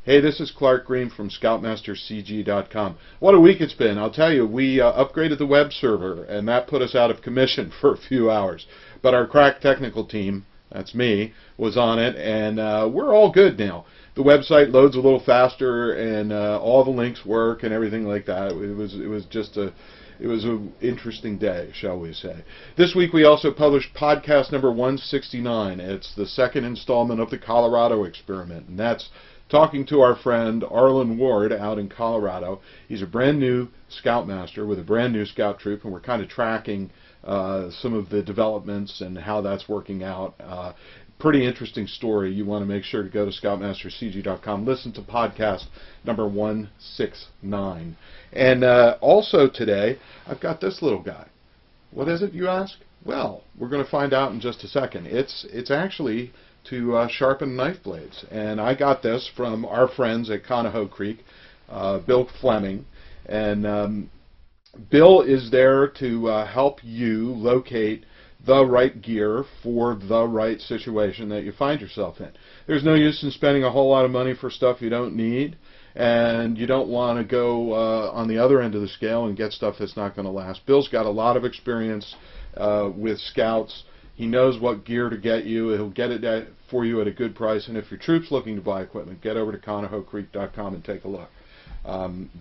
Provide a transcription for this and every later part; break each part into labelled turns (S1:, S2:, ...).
S1: Hey, this is Clark Green from ScoutmasterCG.com. What a week it's been. I'll tell you, we upgraded the web server, and that put us out of commission for a few hours. But our crack technical team, that's me, was on it, and we're all good now. The website loads a little faster, and all the links work and everything like that. It was just a... It was an interesting day, shall we say. This week we also published podcast number 169. It's the second installment of the Colorado experiment, and that's talking to our friend Arlen Ward out in Colorado. He's a brand new Scoutmaster with a brand new scout troop, and we're kind of tracking some of the developments and how that's working out. Pretty interesting story. You want to make sure to go to ScoutmasterCG.com. Listen to podcast number 169. And also today, I've got this little guy. What is it, you ask? Well, we're going to find out in just a second. It's actually to sharpen knife blades. And I got this from our friends at Conoho Creek, Bill Fleming. And Bill is there to help you locate the right gear for the right situation that you find yourself in. There's no use in spending a whole lot of money for stuff you don't need, and you don't want to go on the other end of the scale and get stuff that's not going to last. Bill's got a lot of experience with scouts. He knows what gear to get you. He'll get it for you at a good price, and if your troop's looking to buy equipment, get over to ConohoCreek.com and take a look.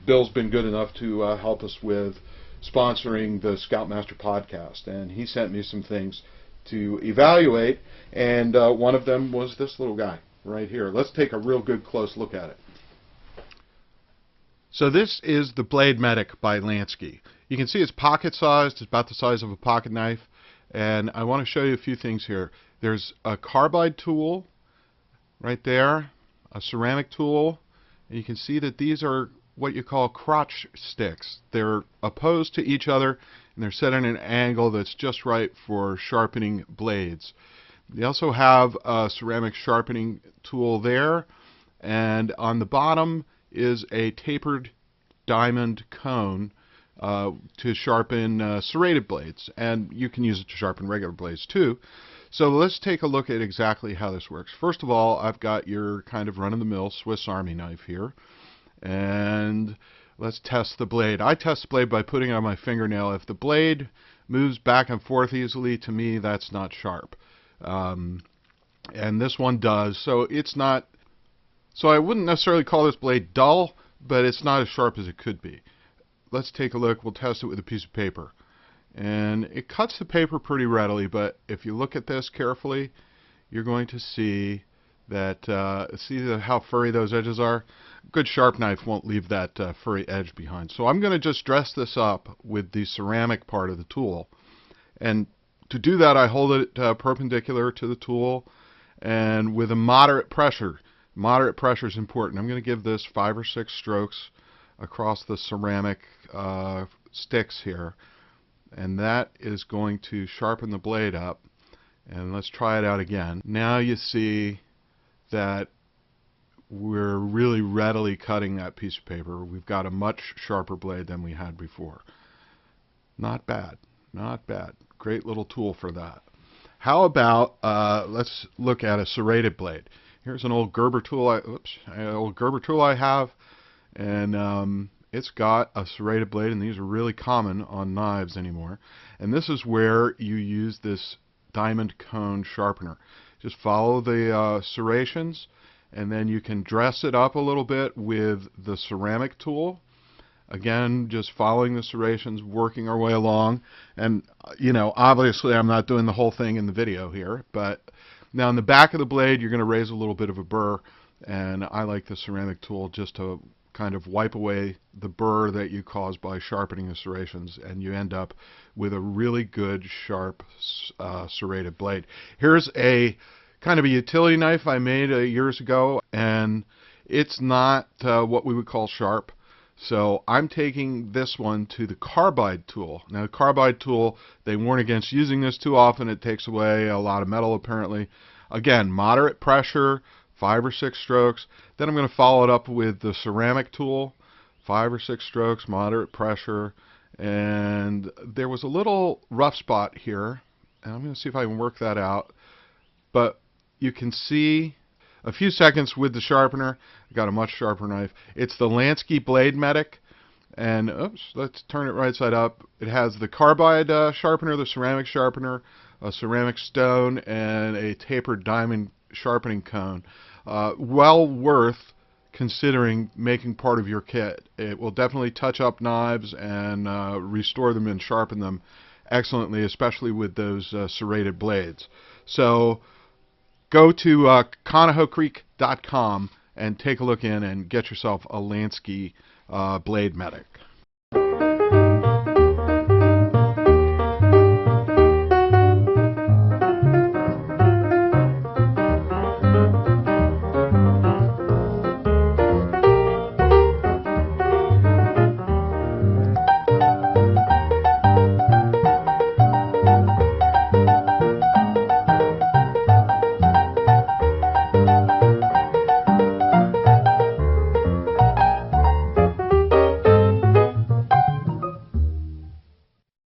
S1: Bill's been good enough to help us with sponsoring the Scoutmaster podcast, and he sent me some things to evaluate, and one of them was this little guy right here. Let's take a real good close look at it. So this is the Blade Medic by Lansky. You can see it's pocket sized. It's about the size of a pocket knife, and I want to show you a few things here. There's a carbide tool right there, a ceramic tool, and you can see that these are what you call crotch sticks. They're opposed to each other, and they're set at an angle that's just right for sharpening blades. They also have a ceramic sharpening tool there, and on the bottom is a tapered diamond cone to sharpen serrated blades, and you can use it to sharpen regular blades too. So let's take a look at exactly how this works. First of all, I've got your kind of run-of-the-mill Swiss Army knife here. And let's test the blade. I test the blade by putting it on my fingernail. If the blade moves back and forth easily, to me that's not sharp. And this one does. So it's not. So I wouldn't necessarily call this blade dull, but it's not as sharp as it could be. Let's take a look. We'll test it with a piece of paper. And it cuts the paper pretty readily, but if you look at this carefully, you're going to see that, how furry those edges are? A good sharp knife won't leave that furry edge behind. So I'm going to just dress this up with the ceramic part of the tool. And to do that, I hold it perpendicular to the tool and with a moderate pressure. Moderate pressure is important. I'm going to give this 5 or 6 strokes across the ceramic sticks here. And that is going to sharpen the blade up. And let's try it out again. Now you see that we're really readily cutting that piece of paper. We've got a much sharper blade than we had before. Not bad. Not bad. Great little tool for that. How about let's look at a serrated blade. Here's an old Gerber tool. I have, and it's got a serrated blade, and these are really common on knives anymore. And this is where you use this diamond cone sharpener. Just follow the serrations, and then you can dress it up a little bit with the ceramic tool. Again, just following the serrations, working our way along. And, you know, obviously I'm not doing the whole thing in the video here, but now in the back of the blade you're going to raise a little bit of a burr, and I like the ceramic tool just to kind of wipe away the burr that you cause by sharpening the serrations, and you end up with a really good sharp serrated blade. Here's a kind of a utility knife I made years ago, and it's not what we would call sharp. So I'm taking this one to the carbide tool. Now the carbide tool, they warn against using this too often. It takes away a lot of metal apparently. Again, moderate pressure, 5 or 6 strokes. Then I'm going to follow it up with the ceramic tool, 5 or 6 strokes, moderate pressure. And there was a little rough spot here, and I'm going to see if I can work that out. But you can see a few seconds with the sharpener. I got a much sharper knife. It's the Lansky Blade Medic. And oops, let's turn it right side up. It has the carbide sharpener, the ceramic sharpener, a ceramic stone, and a tapered diamond sharpening cone. Well worth considering making part of your kit. It will definitely touch up knives and restore them and sharpen them excellently, especially with those serrated blades. So go to ConocoCreek.com and take a look in and get yourself a Lansky Blade Medic.